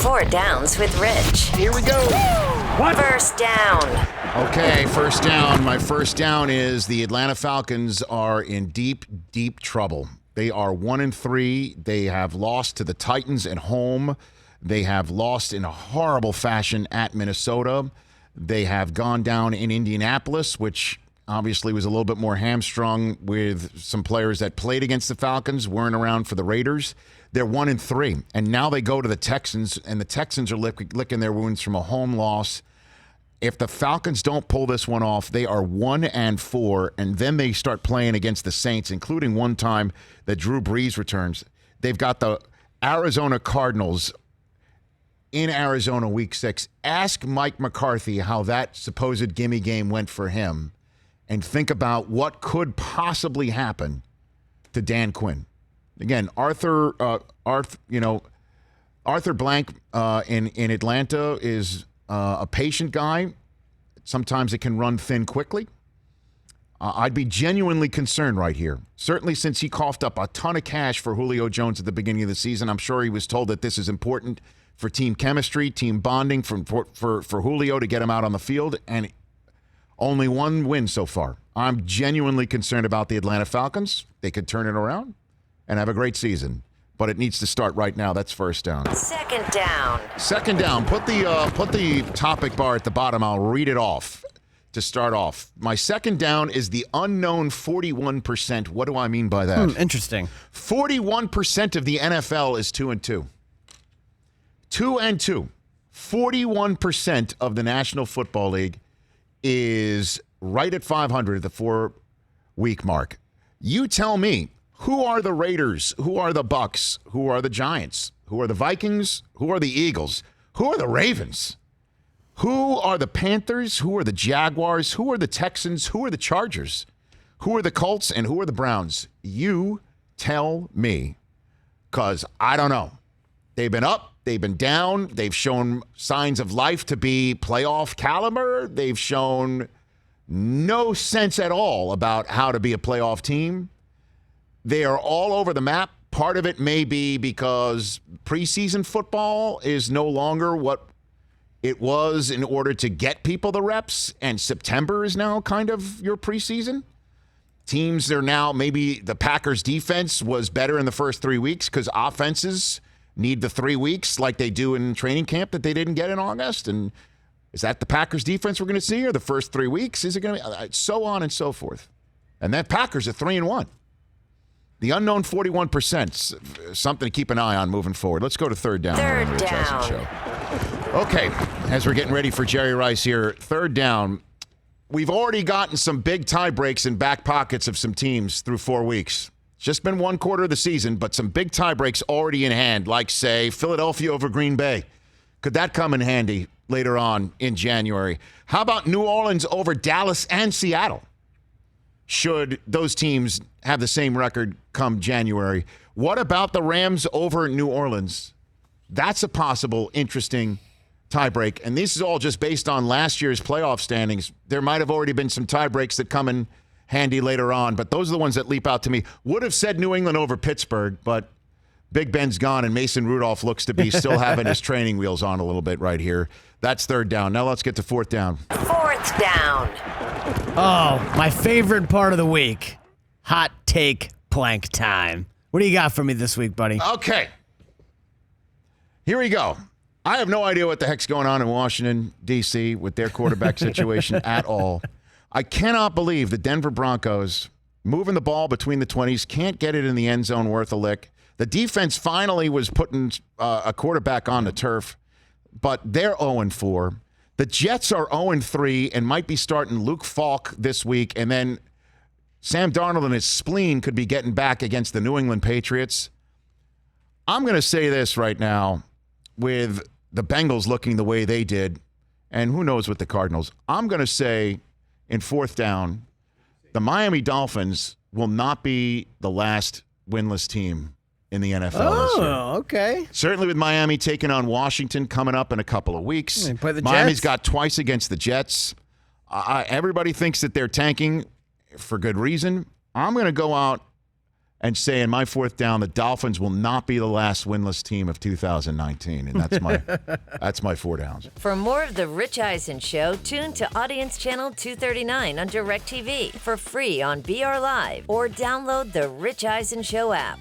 Four Downs with Rich. Here we go. What? First down. Okay, first down. My first down is the Atlanta Falcons are in deep, deep trouble. They are 1-3. They have lost to the Titans at home. They have lost in a horrible fashion at Minnesota. They have gone down in Indianapolis, which obviously was a little bit more hamstrung with some players that played against the Falcons, weren't around for the Raiders. They're 1-3, and now they go to the Texans, and the Texans are licking their wounds from a home loss. If the Falcons don't pull this one off, they are 1-4, and then they start playing against the Saints, including one time that Drew Brees returns. They've got the Arizona Cardinals in Arizona Week 6. Ask Mike McCarthy how that supposed gimme game went for him, and think about what could possibly happen to Dan Quinn. Again, Arthur Blank in Atlanta is a patient guy. Sometimes it can run thin quickly. I'd be genuinely concerned right here. Certainly since he coughed up a ton of cash for Julio Jones at the beginning of the season. I'm sure he was told that this is important for team chemistry, team bonding for Julio to get him out on the field, and only one win so far. I'm genuinely concerned about the Atlanta Falcons. They could turn it around and have a great season, but it needs to start right now. That's first down. Second down. Second down. Put the topic bar at the bottom. I'll read it off to start off. My second down is the unknown 41%. What do I mean by that? Interesting. 41% of the NFL is 2-2. 2-2. 41% of the National Football League is right at 500 at the 4-week mark. You tell me, who are the Raiders? Who are the Bucks? Who are the Giants? Who are the Vikings? Who are the Eagles? Who are the Ravens? Who are the Panthers? Who are the Jaguars? Who are the Texans? Who are the Chargers? Who are the Colts? And who are the Browns? You tell me, because I don't know. They've been up. They've been down. They've shown signs of life to be playoff caliber. They've shown no sense at all about how to be a playoff team. They are all over the map. Part of it may be because preseason football is no longer what it was in order to get people the reps, and September is now kind of your preseason. Teams are now, maybe the Packers defense was better in the first 3 weeks because offenses need the 3 weeks like they do in training camp that they didn't get in August. And is that the Packers defense we're going to see, or the first 3 weeks? Is it going to be so on and so forth? And that Packers are 3-1. The unknown 41%, something to keep an eye on moving forward. Let's go to third down. Third down. Okay, as we're getting ready for Jerry Rice here, third down. We've already gotten some big tie breaks in back pockets of some teams through 4 weeks. It's just been one quarter of the season, but some big tie breaks already in hand, like, say, Philadelphia over Green Bay. Could that come in handy later on in January? How about New Orleans over Dallas and Seattle? Should those teams have the same record come January? What about the Rams over New Orleans? That's a possible interesting tiebreak. And this is all just based on last year's playoff standings. There might have already been some tiebreaks that come in handy later on, but those are the ones that leap out to me. Would have said New England over Pittsburgh, but Big Ben's gone, and Mason Rudolph looks to be still having his training wheels on a little bit right here. That's third down. Now let's get to fourth down. Fourth down. Oh, my favorite part of the week. Hot take plank time. What do you got for me this week, buddy? Okay. Here we go. I have no idea what the heck's going on in Washington, D.C. with their quarterback situation at all. I cannot believe the Denver Broncos moving the ball between the 20s, can't get it in the end zone worth a lick. The defense finally was putting a quarterback on the turf, but they're 0-4. The Jets are 0-3 and might be starting Luke Falk this week, and then Sam Darnold and his spleen could be getting back against the New England Patriots. I'm going to say this right now, with the Bengals looking the way they did, and who knows with the Cardinals. I'm going to say in fourth down, the Miami Dolphins will not be the last winless team in the NFL this year. Oh, okay. Certainly with Miami taking on Washington coming up in a couple of weeks. They play the Miami's Jets. got twice against the Jets. Everybody thinks that they're tanking for good reason. I'm going to go out and say in my fourth down, the Dolphins will not be the last winless team of 2019. And that's my 4 downs. For more of The Rich Eisen Show, tune to Audience Channel 239 on DirecTV for free on BR Live or download the Rich Eisen Show app.